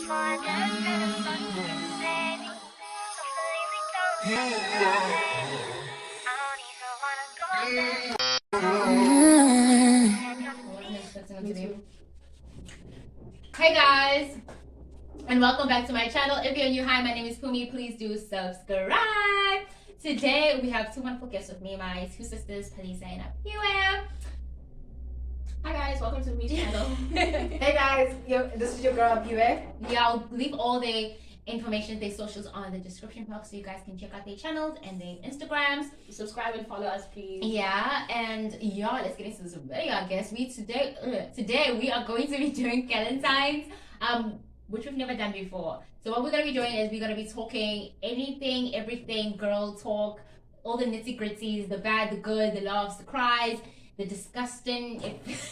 Hey guys, and welcome back to my channel. If you're new, hi, my name is Phumie. Please do subscribe. Today we have two wonderful guests with me, my two sisters, Palesa and APHIWE. Hi guys, welcome to Phumie's channel. Hey guys, this is your girl APHIWE. Yeah, I'll leave all the information, their socials on the description box so you guys can check out their channels and their Instagrams. Subscribe and follow us, please. Yeah, and yeah, let's get into this video. I guess today we are going to be doing Galentines, which we've never done before. So what we're gonna be doing is we're gonna be talking anything, everything, girl talk, all the nitty gritties, the bad, the good, the laughs, the cries, the disgusting,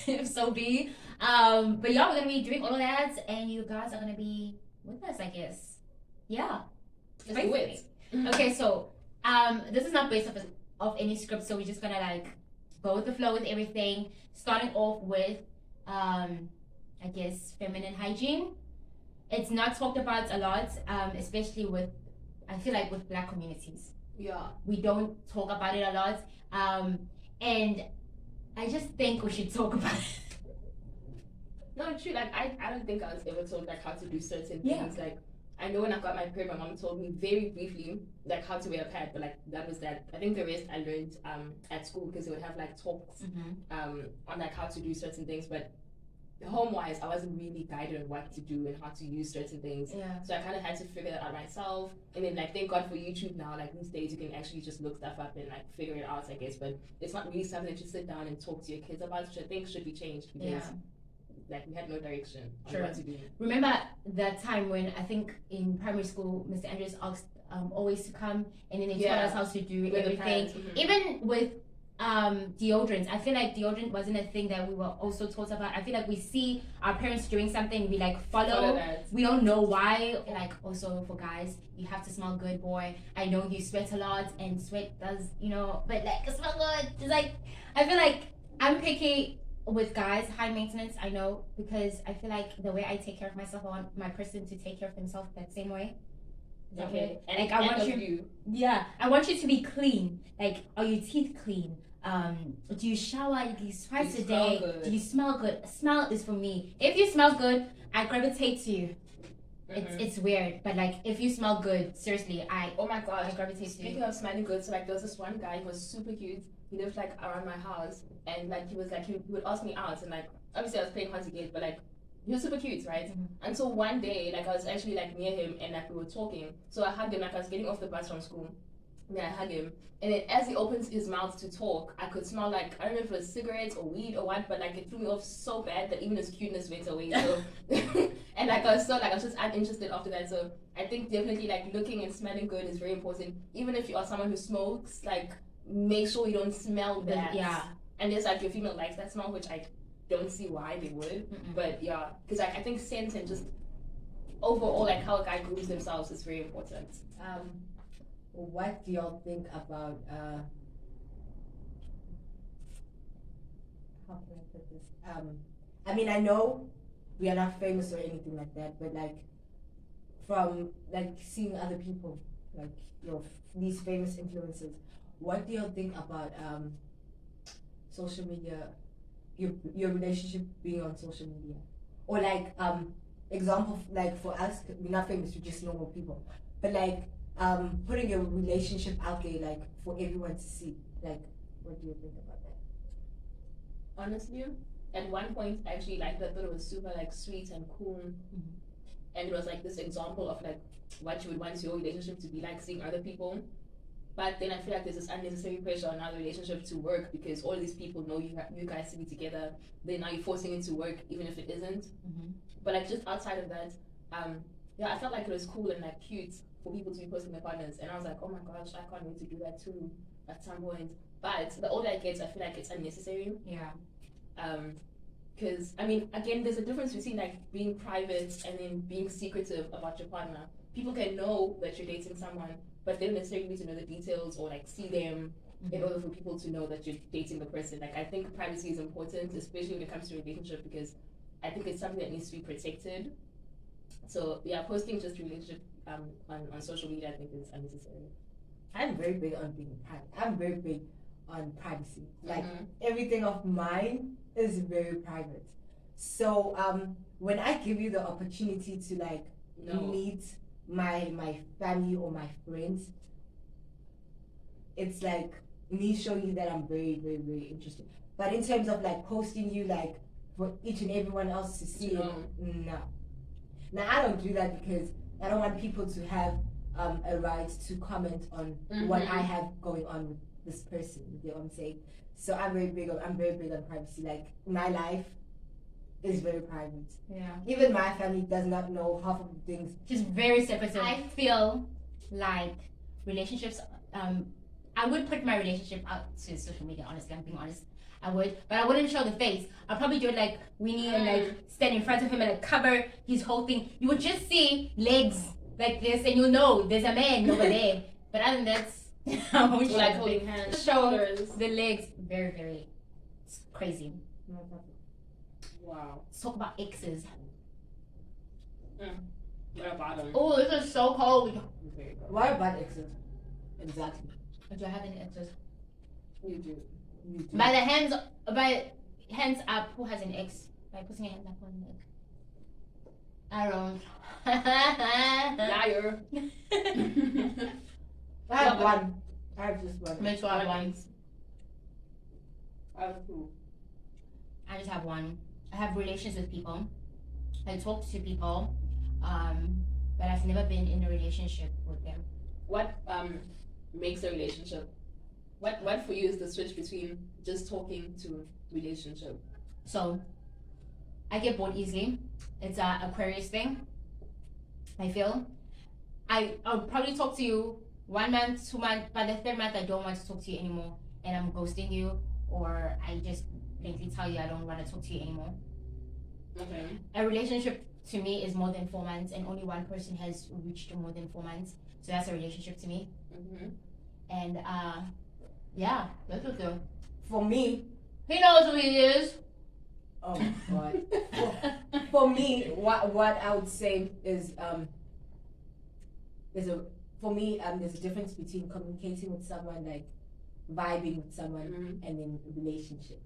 if so be. But yeah, we're gonna be doing all of that, and you guys are gonna be with us, I guess. Yeah. Let's do it. Okay, so this is not based off any script, so we're just gonna like go with the flow with everything. Starting off with I guess feminine hygiene. It's not talked about a lot, especially with, I feel like, with Black communities. Yeah. We don't talk about it a lot. And I just think we should talk about it. No, true. Like I don't think I was ever told like how to do certain Yeah. things. Like I know when I got my period, my mom told me very briefly like how to wear a pad, but like that was that. I think the rest I learned at school because they would have like talks on like how to do certain things, but home-wise, I wasn't really guided on what to do and how to use certain things. Yeah. So I kind of had to figure that out myself. And then, like, thank God for YouTube now. Like, these days, you can actually just look stuff up and, like, figure it out, I guess. But it's not really something that you sit down and talk to your kids about, which I think should be changed because, like, we had no direction on what to do. Remember that time when I think in primary school, Mr. Andrews asked always to come and then he taught us how to do everything. Even with deodorants, I feel like deodorant wasn't a thing that we were also taught about. I feel like we see our parents doing something, we like follow that. We don't know why. Like also for guys, you have to smell good, boy. I know you sweat a lot and sweat does, but like smell good. It's like I feel like I'm picky with guys, high maintenance, I know, because I feel like the way I take care of myself, I want my person to take care of themselves that same way. Okay. And like I want you. Yeah, I want you to be clean. Like, are your teeth clean? Do you shower at least twice a day? Do you smell good? Smell is for me. If you smell good, I gravitate to you. It's weird, but like if you smell good, seriously, oh my gosh, I gravitate to you. Speaking of smelling good, so like there was this one guy who was super cute. He lived like around my house, and like he would ask me out, and like obviously I was playing hard to get, but like he was super cute, right? Until one day, like I was actually like near him and like we were talking. So I hugged him, like I was getting off the bus from school. And then I hug him. And then as he opens his mouth to talk, I could smell like, I don't know if it was cigarettes or weed or what, but like it threw me off so bad that even his cuteness went away. So and like I was just uninterested after that. So I think definitely like looking and smelling good is very important. Even if you are someone who smokes, like make sure you don't smell bad. Yeah. And there's like your female likes that smell, which I don't see why they would, but yeah, because like I think scent and just overall like how a guy grooms themselves is very important. What do y'all think about how can I put this? I mean, I know we are not famous or anything like that, but like from like seeing other people, like these famous influencers, what do y'all think about social media? Your relationship being on social media, or like example, like for us, we're not famous, we're just normal people, but like putting your relationship out there like for everyone to see, like what do you think about that? Honestly, at one point actually like I thought it was super like sweet and cool, and it was like this example of like what you would want your relationship to be like, seeing other people. But then I feel like there's this unnecessary pressure on our relationship to work because all these people know you guys to be together. Then now you're forcing it to work even if it isn't. But like just outside of that, I felt like it was cool and like cute for people to be posting their partners, and I was like, oh my gosh, I can't wait to do that too at some point. But the older I get, I feel like it's unnecessary. Yeah. Because I mean, again, there's a difference between like being private and then being secretive about your partner. People can know that you're dating someone, but they don't necessarily need to know the details or like see them in order for people to know that you're dating the person. Like I think privacy is important, especially when it comes to a relationship, because I think it's something that needs to be protected. So yeah, posting just relationship on social media I think is unnecessary. I'm very big on being private. I'm very big on privacy. Like everything of mine is very private. So when I give you the opportunity to like meet my family or my friends, it's like me showing you that I'm very, very, very interested. But in terms of like posting you like for each and everyone else to see it, no. Now I don't do that because I don't want people to have a right to comment on what I have going on with this person. You know what I'm saying? So I'm very big on privacy. Like my life is very private. Yeah. Even my family does not know half of the things. Just very secretive. I feel like relationships. I would put my relationship out to social media. Honestly, I'm being honest. I would, but I wouldn't show the face. I'll probably do it like Winnie and like stand in front of him and like cover his whole thing. You would just see legs like this, and you'll know there's a man over there. But other than that, I won't show like holding hands, shoulders, the legs. Very, very crazy. Wow. Let's talk about exes. What about them? Oh, this is so cold. What about exes? Exactly. Do I have any exes? You do. By hands up, who has an ex? By putting a hand up on the I don't. Liar. I have one. I have just one. Me too, I have one. I have two. I just have one. I have relations with people. I talk to people, but I've never been in a relationship with them. What makes a relationship? What for you is the switch between just talking to relationship? So, I get bored easily. It's a Aquarius thing. I feel. I'll probably talk to you 1 month, 2 months. By the 3rd month, I don't want to talk to you anymore, and I'm ghosting you, or I just plainly tell you I don't want to talk to you anymore. Okay. A relationship to me is more than 4 months, and only one person has reached more than 4 months. So that's a relationship to me. And yeah, that's what the. For me, He knows who he is. oh my god. For me, what I would say is there's a difference between communicating with someone, like vibing with someone, and then a relationship.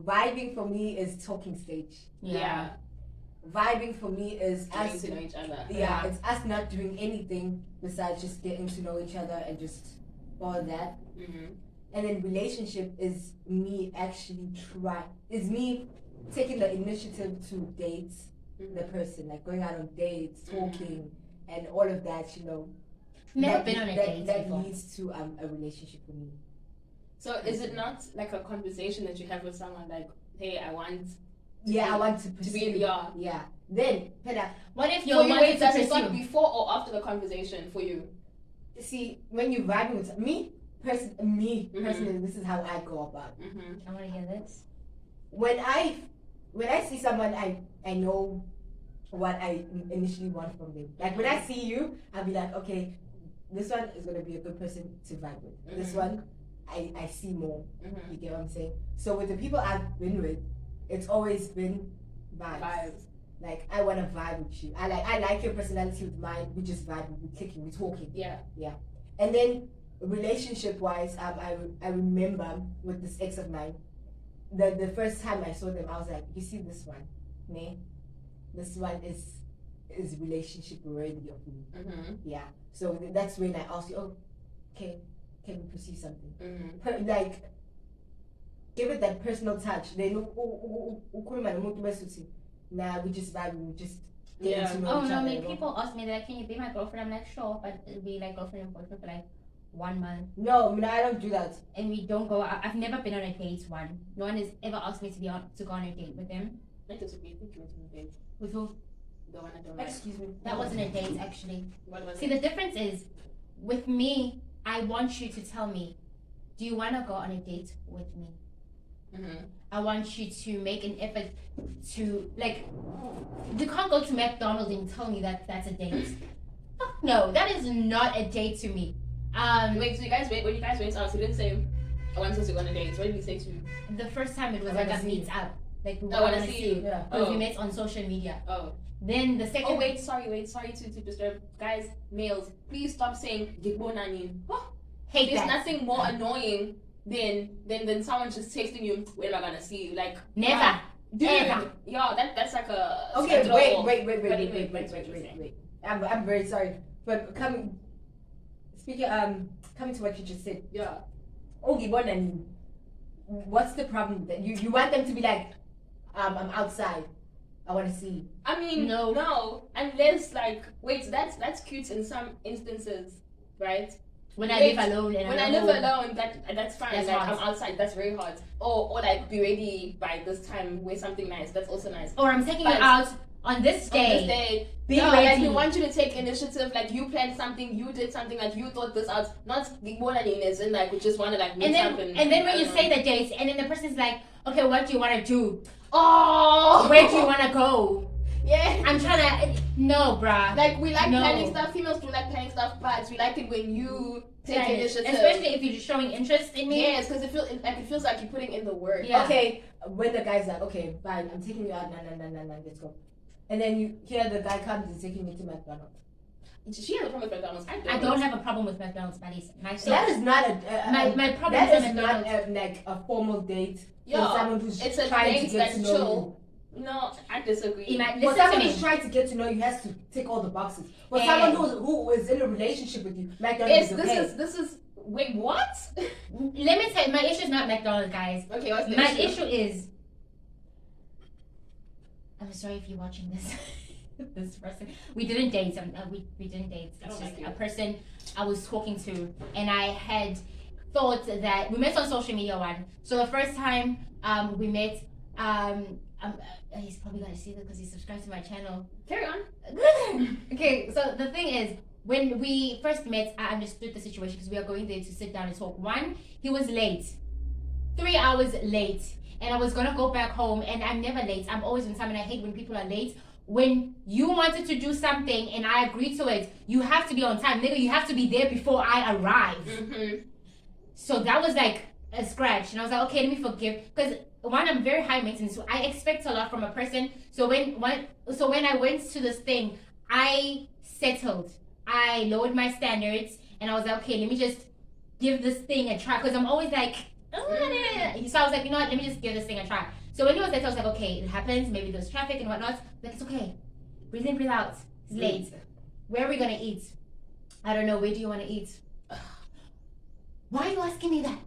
Vibing for me is talking stage. Yeah. Vibing for me is Getting us to know each other. Yeah, it's us not doing anything besides just getting to know each other and just all that. And then relationship is me actually is me taking the initiative to date the person, like going out on dates, talking, and all of that, you know. Never been on a date that before. leads to a relationship for me. So is it not like a conversation that you have with someone like, hey, I want to to be in the yard? Yeah. Then, What if For you're you, wanting wait, to does it start pursue? before or after the conversation for you? see, when you're vibing with me personally, this is how I go about it. I want to hear this. When I see someone, I know what I initially want from them. Like when I see you, I'll be like, okay, this one is gonna be a good person to vibe with. This one, I see more. You get what I'm saying? So with the people I've been with, it's always been vibes. Like I wanna vibe with you. I like your personality with mine. We just vibe. We clicking. We talking. Yeah. And then relationship wise, I remember with this ex of mine, the first time I saw them, I was like, you see this one, ne? This one is relationship worthy of me. Yeah. So that's when I asked you, oh, okay, can we pursue something? Like, give it that personal touch. They know, nah, we just vibe, we just get to know Oh each no, other, I mean, you know? people ask me that, can you be my girlfriend? I'm like, sure, but it'll be like girlfriend and boyfriend for like 1 month. No, I don't do that. And we don't go out. I've never been on a date one. No one has ever asked me to go on a date with them. Like this would be a date. With who? The one I don't like. Excuse me. That wasn't a date actually. What was See, it? the difference is, with me, I want you to tell me, do you want to go on a date with me? I want you to make an effort to, like, you can't go to McDonald's and tell me that that's a date. Fuck no, that is not a date to me. Wait, so you guys when you guys went out, you didn't say I want us to go on a date. What did he say to you? The first time it was I like wanna a see meet you. up. like we I want wanna to see see you. you Yeah. because we Oh. met on social media. Oh. Then the second. Oh wait, sorry to disturb, guys. Males, please stop saying Gcwabaza. hate There's that. nothing more annoying than someone just texting you. When am I gonna see you? Like Never. dude. Ever. Yeah, that's like a Okay, a draw. wait. I'm very sorry, but coming to what you just said. Yeah. What's the problem with that? You want them to be like, I'm outside. I want to see you. I mean, no, unless like, wait, that's cute in some instances, right? When I Wait, live alone and when I'm I live home. alone, that's fine. That's like hard. I'm outside, that's very hard. Or like be ready by this time, wear something nice. That's also nice. Or I'm taking But you out on this On this day. day, Be like ready. we want you to take initiative. Like you planned something, you did something, like you thought this out. Not the morning is in like we just want to like meet up And then when I you don't say know. the date, and then the person's like, okay, what do you want to do? Oh, Where do you want to go? Yeah. I'm trying to. No, bruh. Like we like No. planning stuff. Females do like planning stuff, but we like it when you take Plan it. initiative. Especially if you're showing interest in me. Yes, because it feels like you're putting in the work. Yeah. Okay, when the guy's like, okay, fine, I'm taking you out, no, let's go. And then you hear the guy comes and taking me to McDonald's. She has a problem with McDonald's. I don't have a problem with McDonald's, buddies. So that is not my problem that is is not like a formal date for Yeah, someone who's it's a trying to date get that's to know chill. No, I disagree. you. For Listen to someone me. who's trying to get to know you has to tick all the boxes. For Yeah. someone who is in a relationship with you, McDonald's is okay. This is wait, what? Let me tell you, my issue is not McDonald's, guys. Okay, what's the My issue? issue is. I'm sorry if you're watching this. This person. We didn't date. We didn't date. I It's don't just like a you. person I was talking to, and I had thought that we met on social media one. So the first time we met, he's probably gonna see this because he subscribed to my channel. Carry on. Okay, so the thing is, when we first met, I understood the situation because we are going there to sit down and talk. One, he was late, 3 hours late, and I was gonna go back home. And I'm never late. I'm always on time, and I hate when people are late. When you wanted to do something and I agreed to it, you have to be on time, nigga. You have to be there before I arrive. Mm-hmm. So that was like a scratch, and I was like, okay, let me forgive, because one, I'm very high maintenance, so I expect a lot from a person. So when I went to this thing, I settled. I lowered my standards, and I was like, okay, let me just give this thing a try, because I'm always like, so I was like, you know what, let me just give this thing a try. So when he was late, I was like, okay, it happens, maybe there's traffic and whatnot, like, it's okay, breathe in, breathe out, it's late. Where are we gonna eat? I don't know, where do you want to eat? Why are you asking me that?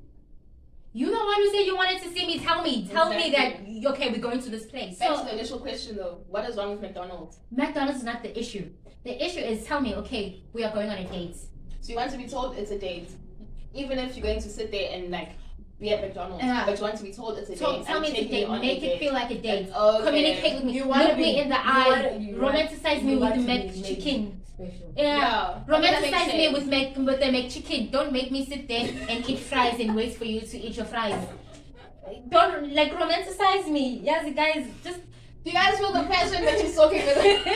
You're the one who said you wanted to see me. Tell me that, okay, we're going to this place. Back So to the initial question though, what is wrong with McDonald's? McDonald's is not the issue. The issue is, tell me, okay, we are going on a date. So you want to be told it's a date, even if you're going to sit there and like be at McDonald's, Yeah. but you want to be told it's a So date. tell and me it's a take me date. on Make a it date. feel like a date. Okay. Communicate with me. You wanna Look me in the eye. you Romanticize me want with the to be made McChicken. special. Yeah. Okay, that makes Romanticize me sense. with the McChicken. Don't make me sit there and eat fries and wait for you to eat your fries. Don't like romanticize me. Yes, guys, just Do you guys feel the passion that she's talking with?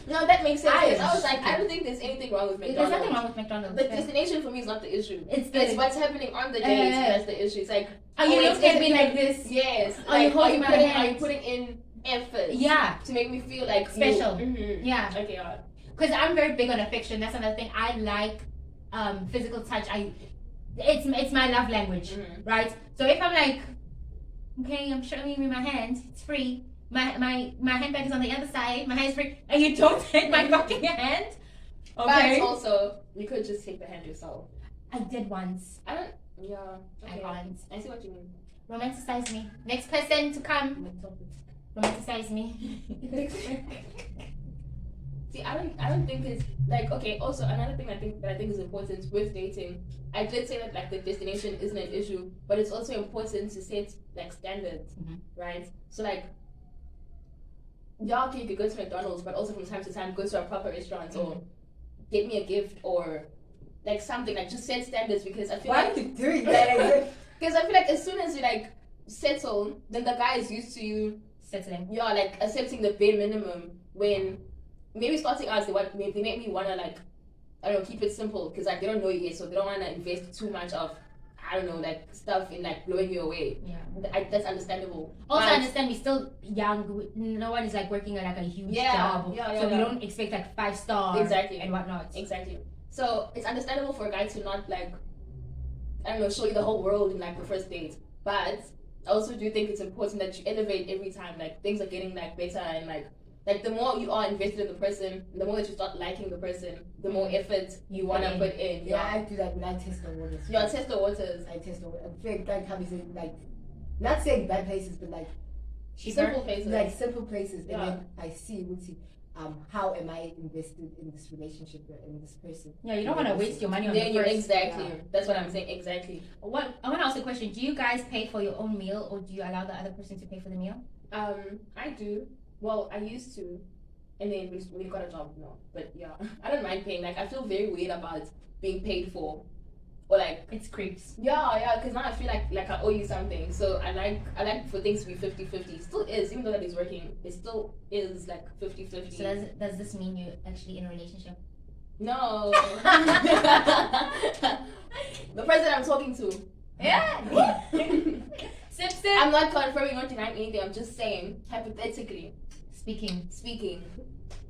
No, that makes sense. I was like, I don't think there's anything wrong with there's McDonald's. nothing wrong with McDonald's. The destination for me is not the issue. It's It's what's happening on the date that's the issue. It's like, Are you oh, looking at me like this? Yes. Are you Like, holding my are you hand? putting in effort? Yeah, To make me feel like Special. Mm-hmm. yeah. Okay, Because I'm very big on affection. That's another thing. I like physical touch. It's my love language, Mhm. right? So if I'm like, okay, I'm showing you my hand. It's free. My handbag is on the other side. My hand is free, and you don't take my fucking hand. Okay. But also, you could just take the hand yourself. I did once. I don't. Yeah. I Okay. can't. I see what you mean. Romanticize me. Next person to come. Romanticize me. See, I don't think it's like, okay. Also, another thing I think is important with dating. I did say that like the destination isn't an issue, but it's also important to set like standards, Mhm. right? So like, yeah, okay, you could go to McDonald's, but also from time to time go to a proper restaurant or get me a gift or like something, like just set standards, because I feel Why like are you doing that? because I feel like as soon as you like settle, then the guy is used to you. Settling. You're like accepting the bare minimum. When maybe starting out, they make me wanna like, I don't know, keep it simple, because like they don't know you yet, so they don't wanna invest too much of I don't know, like stuff in like blowing you away. Yeah. That's understandable. Also, But- I understand we're still young. No one is like working at like a huge job. Yeah, So we don't expect like 5-star Exactly. and whatnot. Exactly. So it's understandable for a guy to not like, I don't know, show you the whole world in like the first date. But I also do think it's important that you elevate every time. Like things are getting like better and like the more you are invested in the person, the more that you start liking the person, the more effort you wanna put in. Yeah, I do that when I test the waters. You test the waters. I test the waters. I feel like how we say, like, not saying bad places, but like Simple places. Like simple places, Yeah. and then I see, how am I invested in this relationship or in this person? Yeah, you don't want to waste your money on the first. Exactly. That's what I'm saying. Exactly. What I want to ask a question. Do you guys pay for your own meal, or do you allow the other person to pay for the meal? I do. Well, I used to, and then we got a job now. But yeah, I don't mind paying. Like I feel very weird about being paid for, or like It's creeps. yeah, because now I feel like I owe you something. So I like for things to be 50-50. Still is, even though that he's working, it still is like 50-50. So does this mean you're actually in a relationship? No. The person I'm talking to. Yeah. Sip. I'm not confirming or denying anything. I'm just saying, hypothetically Speaking.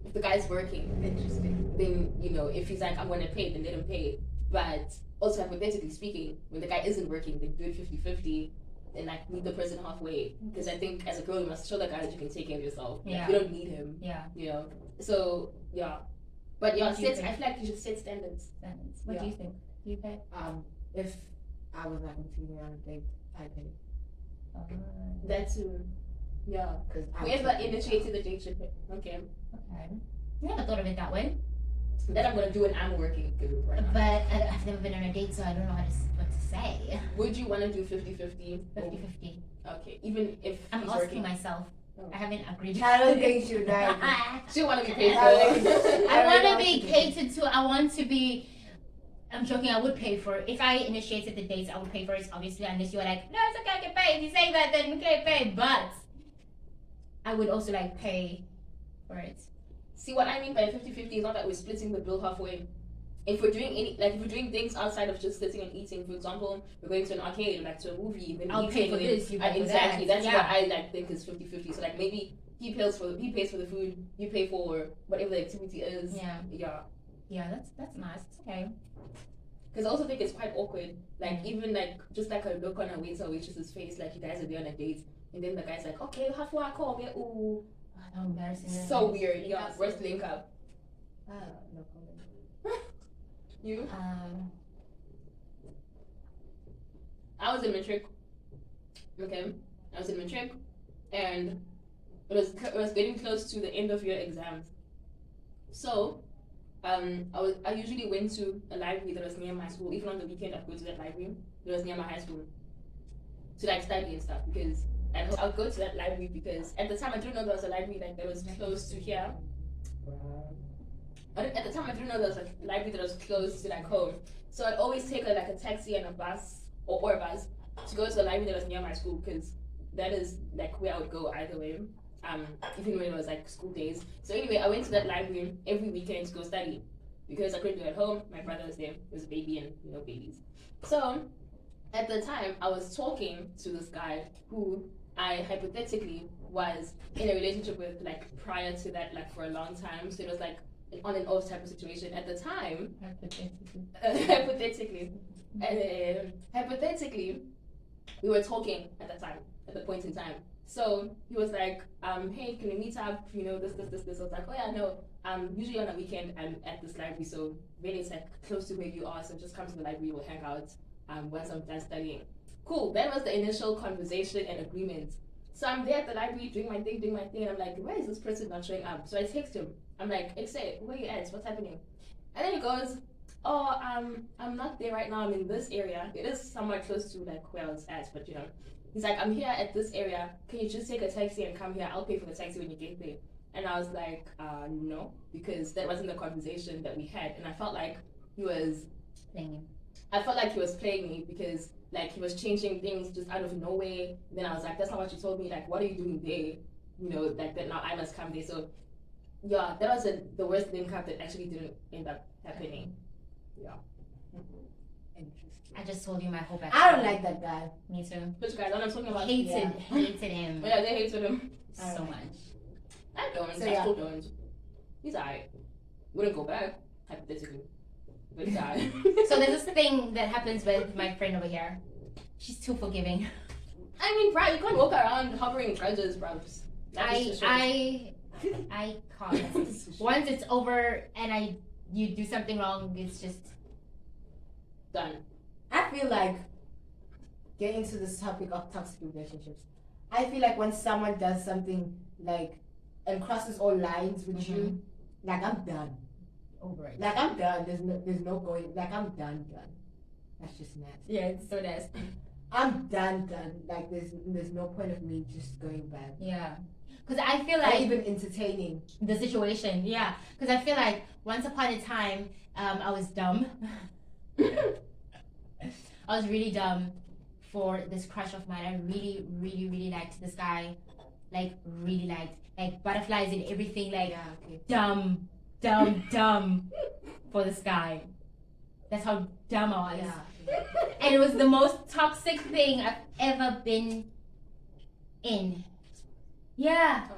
if the guy's working, Interesting. then if he's like, I'm gonna pay, then let him pay. But also hypothetically speaking, when the guy isn't working, then do it 50-50 and like meet the person halfway. Because I think as a girl, you must show the guy that you can take care of yourself. Like, Yeah. you don't need him. Yeah. So yeah. But yeah, What do you I think? feel like you should set standards. What do Yeah. you think? Do you pay? If I was like taking on a date, I pay. That too. Yeah. Because Whoever initiated the date should pay. Okay. Okay. Never thought of it that way. That I'm gonna do when I'm working. Right now. But I've never been on a date, so I don't know what to say. Would you want to do 50-50? 50-50. Okay. Even if I'm he's asking working. myself. Oh. I haven't agreed. I don't think you know. She want to be paid for. I want to I be don't catered to. I want to be. I'm joking. I would pay for it. If I initiated the dates, I would pay for it. Obviously, unless you were like, no, it's okay, I can pay. If you say that, then okay, pay. But I would also like pay for it. See what I mean by 50-50 is not that we're splitting the bill halfway. If we're doing if we're doing things outside of just sitting and eating, for example, we're going to an arcade, like to a movie, then I'll pay for this, you pay for exactly. that. That's Yeah. what I think is 50-50. So like maybe he pays for the food, you pay for whatever the activity is. Yeah. Yeah, that's nice. It's okay. Because I also think it's quite awkward. Like even like just like a look on a waiter or waitress's face, like you guys are there on a date, and then the guy's like, okay, half a call, get ooh. How embarrassing. So weird. Yeah, worst link up. No comment. You? I was in matric. Okay, I was in matric, and it was getting close to the end of year exams. So, I usually went to a library that was near my school. Even on the weekend, I'd go to that library that was near my high school to like study and stuff. Because I'll go to that library because at the time I didn't know there was a library like that was close to here. At the time, I didn't know there was a library that was close to like home. So I'd always take a taxi and a bus or a bus to go to the library that was near my school because that is like where I would go either way. Even when it was like school days. So anyway, I went to that library every weekend to go study because I couldn't do it at home. My brother was there. He was a baby and babies. So at the time, I was talking to this guy who I hypothetically was in a relationship with like prior to that, like for a long time. So it was like an on and off type of situation at the time. Hypothetically, we were talking at the time, at the point in time. So he was like, hey, can we meet up? This. I was like, oh yeah, no. Usually on a weekend I'm at this library, so really it's like close to where you are. So just come to the library, we'll hang out. Once I'm done studying. Cool. That was the initial conversation and agreement. So I'm there at the library doing my thing, and I'm like, why is this person not showing up? So I text him. I'm like, Exe, where you at? What's happening? And then he goes, oh, I'm not there right now. I'm in this area. It is somewhat close to like where I was at, but he's like, I'm here at this area. Can you just take a taxi and come here? I'll pay for the taxi when you get there. And I was like, no, because that wasn't the conversation that we had. And I felt like he was playing me because like he was changing things just out of nowhere. Then I was like, that's not what you told me. Like, what are you doing there? Like that now I must come there. So yeah, that was the worst link up that actually didn't end up happening. Yeah. Interesting. I just told you my whole backstory. I don't like that guy. Me too. Which guy? The one I'm talking about. Hated him Yeah, they hated him so much. I don't. So, I yeah. still don't. He's alright. Wouldn't go back hypothetically, but he's alright. So there's this thing that happens with my friend over here. She's too forgiving. I mean, bro, you can't walk around harboring grudges, bro. I can't. Once it's over and you do something wrong, it's just done. I feel like getting to this topic of toxic relationships. I feel like when someone does something like and crosses all lines with you, like I'm done. over it. Like I'm done. There's no going. Like I'm done. That's just nasty. Yeah, it's so nasty. I'm done. Like there's no point of me just going back. Yeah. Because I feel Like like even entertaining the situation, yeah. Because I feel like once upon a time, I was dumb. I was really dumb for this crush of mine. I really, really, really liked this guy. Like, really liked. Like, butterflies and everything. Like, Yeah, okay. dumb for this guy. That's how dumb I was. Yeah. And it was the most toxic thing I've ever been in. Yeah.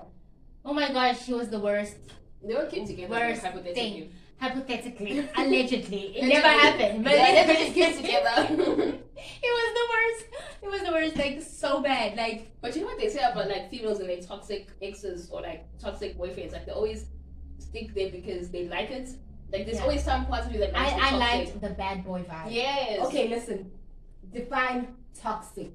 Oh my gosh, she was the worst. They were cute together. Worst hypothetically. thing. Hypothetically, allegedly, it never happened. But Yeah, it they were just cute together. was the worst. It was the worst. Like so bad. Like. But you know what they say about like females and their toxic exes or like toxic boyfriends? Like they always stick there because they like it. Like there's always some part of you that likes the I toxic. liked the bad boy vibe. Yes. Okay, listen. Define toxic.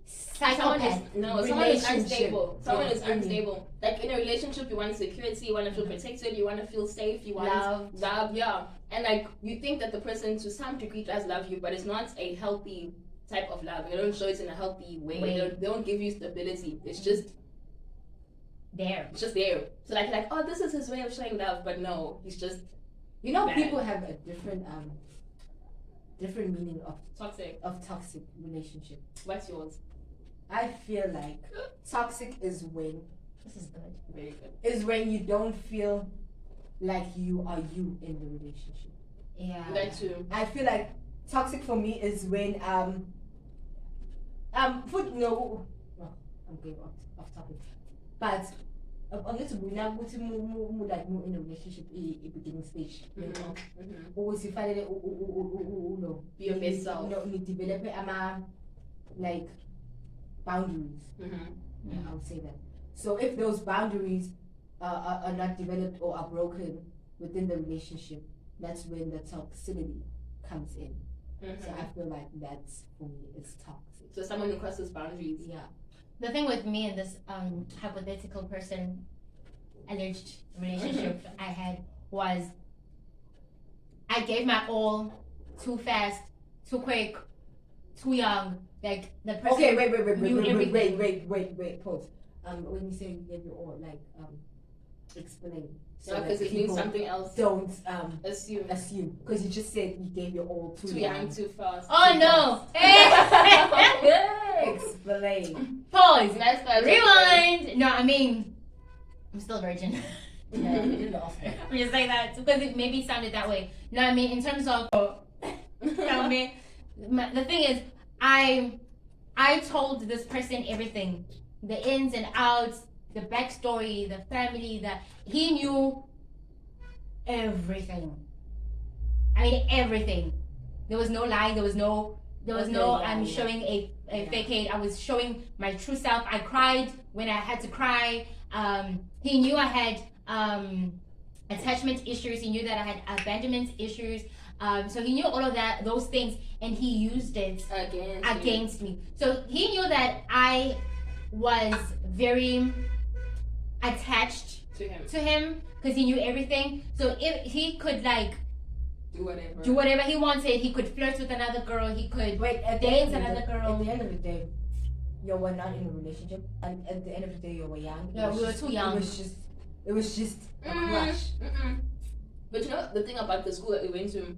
Someone is Psychopath. someone is Relationship. unstable. Someone is Yeah. unstable. Like in a relationship, you want security, you want to feel protected, you want to feel safe, you want love, yeah. And like you think that the person to some degree does love you, but it's not a healthy type of love. They don't show it in a healthy way. They don't give you stability. It's just there. It's just there. So like oh, this is his way of showing love, but no, he's just You know, bad. people have a different meaning of toxic. relationship. What's yours? I feel like toxic is when This is good. Very good. you don't feel like you are you in the relationship. Yeah. That too. I feel like toxic for me is when food no well, I'm going off topic. But I'm going to be now like more in a relationship a beginning stage. You know? Always you find it no. Be your best self. No, you develop like boundaries. Yeah, I would say that. So if those boundaries are not developed or are broken within the relationship, that's when the toxicity comes in. So I feel like that's for me, it's toxic. So someone who crosses boundaries. Yeah. The thing with me and this hypothetical person alleged relationship I had was I gave my all too fast, too quick, too young. Like the person. Okay, wait, pause. When you say you gave your all, like explain. So because it means something else. Don't assume. because you just said you gave your all too young. Too fast. Oh no! Explain. Pause. That's Rewind. No, I mean, I'm still a virgin. Yeah, I'm just saying that because it maybe sounded that way. No, I mean in terms of tell me. The thing is, I told this person everything, the ins and outs, the backstory, the family. That he knew everything. I mean everything. There was no lie. There was no. I'm showing a facade. I was showing my true self. I cried when I had to cry. He knew I had attachment issues. He knew that I had abandonment issues. So he knew all of those things, and he used it against me. So he knew that I was very attached to him because he knew everything. So if he could like do whatever he wanted, he could flirt with another girl. He could date another girl. At the end of the day, you were not in a relationship, and at the end of the day, you were young. Yeah, we were too young. It was just a crush. But you know the thing about the school that we went to,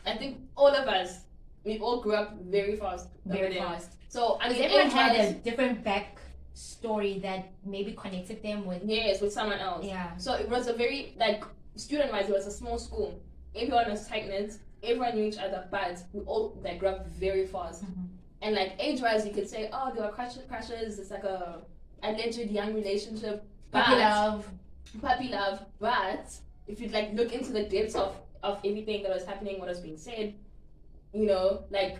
I think all of us, we all grew up very fast. Very fast. So I mean, everyone had a different backstory that maybe connected them with. Yes, with someone else. Yeah. So it was a very like student-wise, it was a small school. Everyone was tight knit. everyone knew each other, but we all like grew up very fast. And like age-wise, you could say, oh, there were crushes. It's like a alleged young relationship, puppy love. But if you like look into the depths of everything that was happening, what was being said, you know, like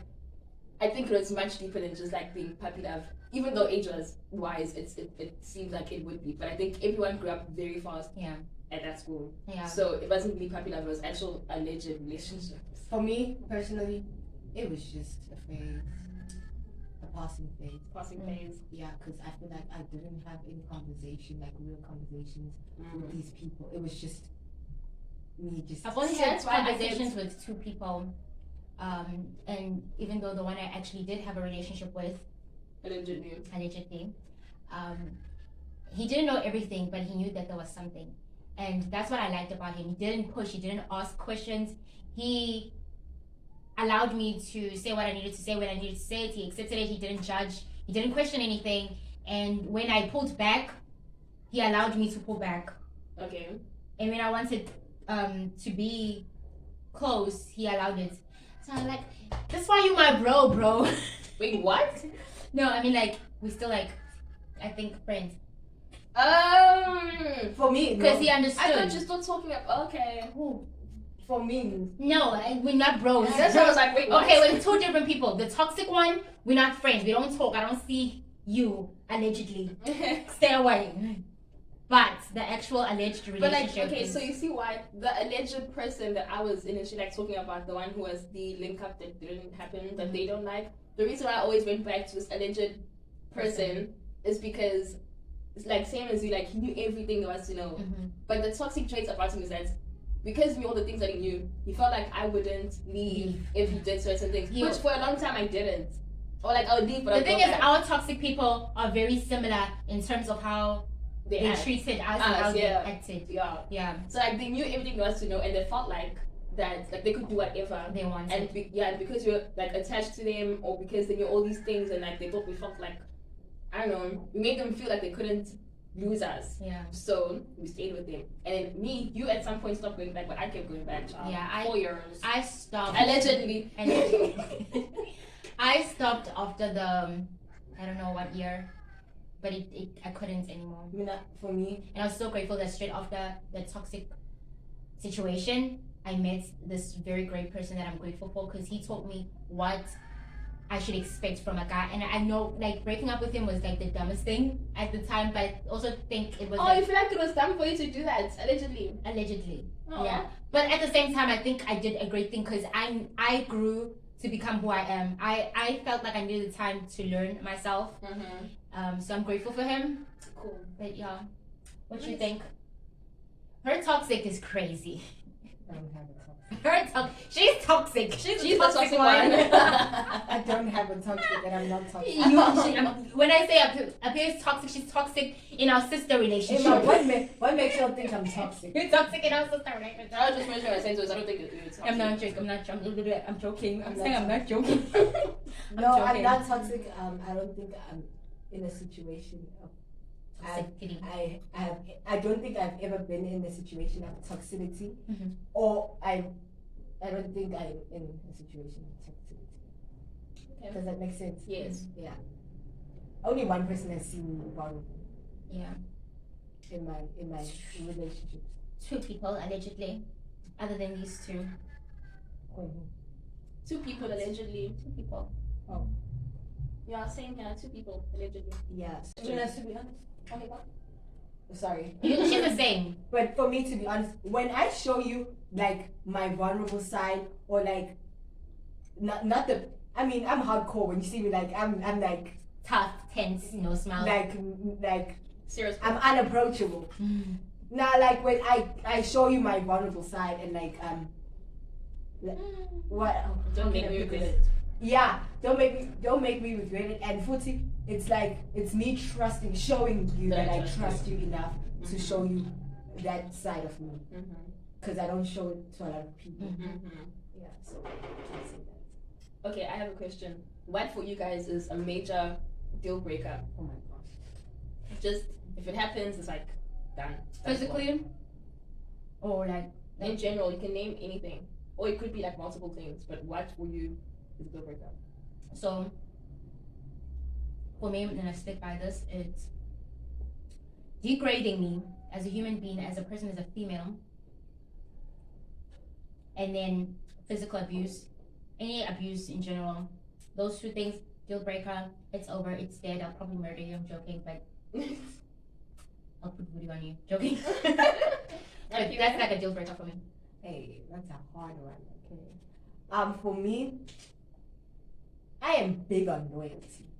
I think it was much deeper than just like being puppy love. Even though age was wise, it seemed like it would be. But I think everyone grew up very fast. Yeah. At that school. Yeah. So it wasn't really puppy love, it was actual alleged relationships. For me, personally, it was just a phase. A passing phase. Passing phase. Yeah, because I feel like I didn't have any conversation, like real conversations with these people. It was just me just... I've only had conversations with 2 people. And even though the one I actually did have a relationship with, allegedly, he didn't know everything, but he knew that there was something. And that's what I liked about him. He didn't push, he didn't ask questions. He allowed me to say what I needed to say when I needed to say it. He accepted it, he didn't judge, he didn't question anything. And when I pulled back, he allowed me to pull back. Okay. And when I wanted to be close, he allowed it. So I'm like, that's why you my bro. Wait, what? No, I mean like, we still like, I think friends. For me, because he understood. I thought you're still talking about. Okay. Who? For me, no, we're not bros. That's why I was like, wait, what? Okay, we're 2 different people. The toxic one, we're not friends. We don't talk. I don't see you allegedly. Stay away. But the actual alleged relationship. But like, okay, so you see why the alleged person that I was initially like talking about, the one who was the link up that didn't happen, that they don't like. The reason why I always went back to this alleged person is because. It's like same as you, like he knew everything there was to know. But the toxic traits about him is that because he knew all the things that he knew, he felt like I wouldn't leave if he did certain things. Which for a long time I didn't. Or like I would leave, but the thing is, our toxic people are very similar in terms of how they treated us and how they acted. Yeah. So like they knew everything there was to know, and they felt like that, like they could do whatever they wanted. And because you're like attached to them, or because they knew all these things, and like they thought we felt like. I don't know, we made them feel like they couldn't lose us. Yeah. So we stayed with them. And you at some point stopped going back, but I kept going back, child. Yeah, 4 years. I stopped. Allegedly. I stopped after the, I don't know what year, but I couldn't anymore. For me. And I was so grateful that straight after the toxic situation, I met this very great person that I'm grateful for, because he taught me what I should expect from a guy. And I know like breaking up with him was like the dumbest thing at the time, but I also think it was you feel like it was dumb for you to do that, allegedly? Allegedly. Yeah. But at the same time, I think I did a great thing, because I grew to become who I am. I felt like I needed time to learn myself. So I'm grateful for him. Cool. But yeah, what do you think? Her toxic is crazy. I don't have a toxic. She's toxic. She's the toxic one. I don't have a toxic, and I'm not toxic. When I say APHIWE is toxic, she's toxic in our sister relationship. Hey, what makes you think I'm toxic? You're toxic in our sister relationship. I was just mentioning my senses. I don't think you're toxic. I'm joking. I'm saying I'm not joking. I'm not toxic. I don't think I'm in a situation of I don't think I've ever been in a situation of toxicity, or I don't think I'm in a situation of toxicity. Okay. Does that make sense? Yes. Yeah. Only one person has seen me vulnerable. Yeah. In my relationships. 2 people allegedly, other than these 2. 2 people allegedly. 2 people. Oh. Yeah, same here. 2 people allegedly. Yeah. To be honest. Okay, what? Sorry. She's the same. But for me, to be honest, when I show you like my vulnerable side, or like not the, I mean, I'm hardcore. When you see me, like I'm like tough, tense, smile. Like serious. I'm unapproachable. Now, like when I show you my vulnerable side, and like what? Don't make me regret it. Yeah, don't make me regret it. And Futi, it's like it's me showing you that I trust you enough to show you that side of me, because I don't show it to a lot of people. Yeah, so I can't say that. Okay, I have a question. What for you guys is a major deal breaker? Oh my gosh. Just if it happens, it's like done. Physically, or like in general, you can name anything. or it could be like multiple things. But what for you is a deal breaker? So for me, when I stick by this, it's degrading me as a human being, as a person, as a female, and then physical abuse, any abuse in general. Those two things, deal breaker. It's over. It's dead. I'll probably murder you. I'm joking, but I'll put voodoo on you. Joking. But that's like a deal breaker for me. Hey, that's a hard one. Okay. For me, I am big on loyalty.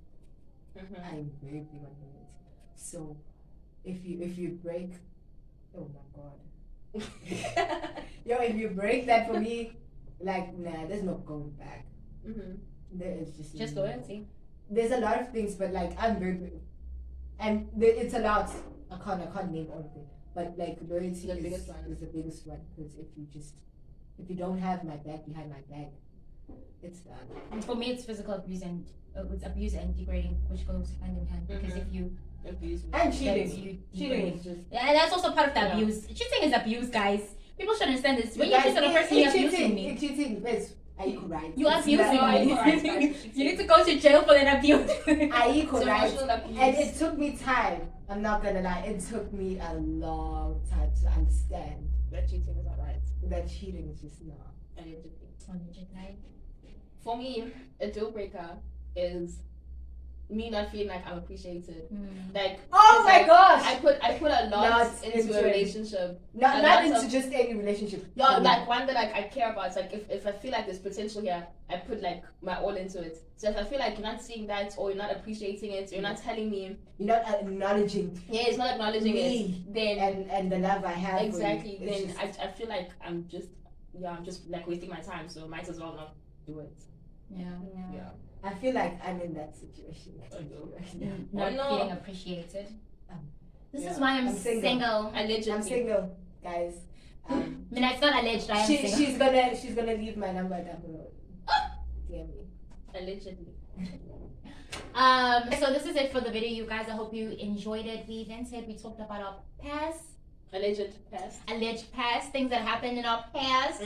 I am very big on loyalty. So, if you break, oh my god, yo, if you break that for me, like nah, there's no going back. There is just loyalty. There's a lot of things, but like I'm very big, and it's a lot. I can't name all of it, but like loyalty is the biggest one because if you don't have my back behind my back, it's done. For me, it's physical abuse and it's abuse and degrading, which goes hand in hand. Because if you abuse and cheating, is just that's also part of the abuse. Cheating is abuse, guys. People should understand this. When you cheat on a person, you're abusing me. Cheating, yes. I equal rights. You abuse me. You need to go to jail for that abuse. I equal rights. And it took me time. I'm not gonna lie. It took me a long time to understand that cheating is not right. That cheating is just not. For me, a deal breaker is me not feeling like I'm appreciated. Like, oh my gosh, I put a lot into a relationship. Not into just any relationship. Yeah, like one that like I care about. It's like if I feel like there's potential here, I put like my all into it. So if I feel like you're not seeing that, or you're not appreciating it, or you're not telling me, you're not acknowledging. Yeah, it's not acknowledging it. Then and the love I have. Exactly. For you, then I feel like I'm just like wasting my time. So might as well not do it. Yeah. I feel like I'm in that situation. Not feeling appreciated. This is why I'm single. Allegedly. I'm single, guys. I mean, it's not alleged. I am single. She's gonna leave my number down below. DM me. Allegedly. So this is it for the video, you guys. I hope you enjoyed it. We talked about our past. Alleged past, things that happened in our past,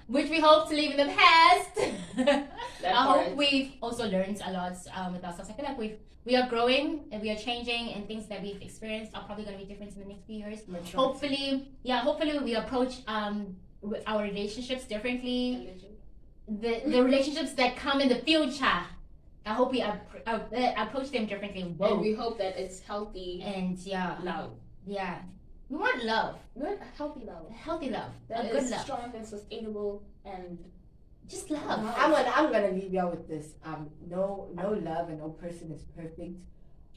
which we hope to leave in the past. I hope we've also learned a lot with ourselves. I feel like we are growing and we are changing, and things that we've experienced are probably going to be different in the next few years. Hopefully we approach with our relationships differently. The relationships that come in the future, I hope we approach them differently. And we hope that it's healthy and love. Yeah. We want love. We want healthy love. Healthy love. That a good is love. Strong and sustainable and just love. I'm gonna leave y'all with this. No love and no person is perfect.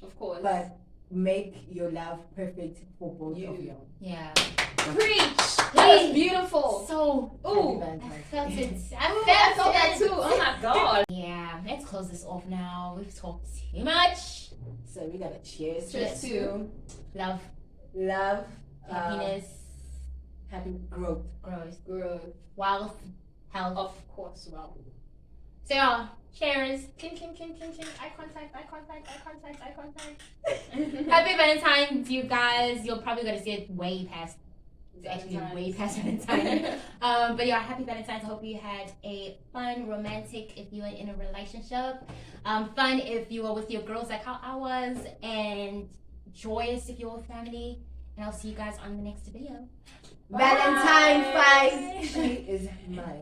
Of course. But make your love perfect for both of you. Yeah. Preach. That was beautiful. So I felt it. I felt that too. Oh my god. Yeah. Let's close this off now. We've talked too much. So we gotta cheers. Cheers to love, happiness, happy growth, wealth, health, of course, wealth. So cheers. King. Eye contact. Happy Valentine's, you guys. You're probably gonna see it way past. It's actually way past Valentine's. But yeah, happy Valentine's. I hope you had a fun, romantic if you were in a relationship. Fun if you were with your girls like how I was, and joyous if you're with family. And I'll see you guys on the next video. Valentine 5. She is mine.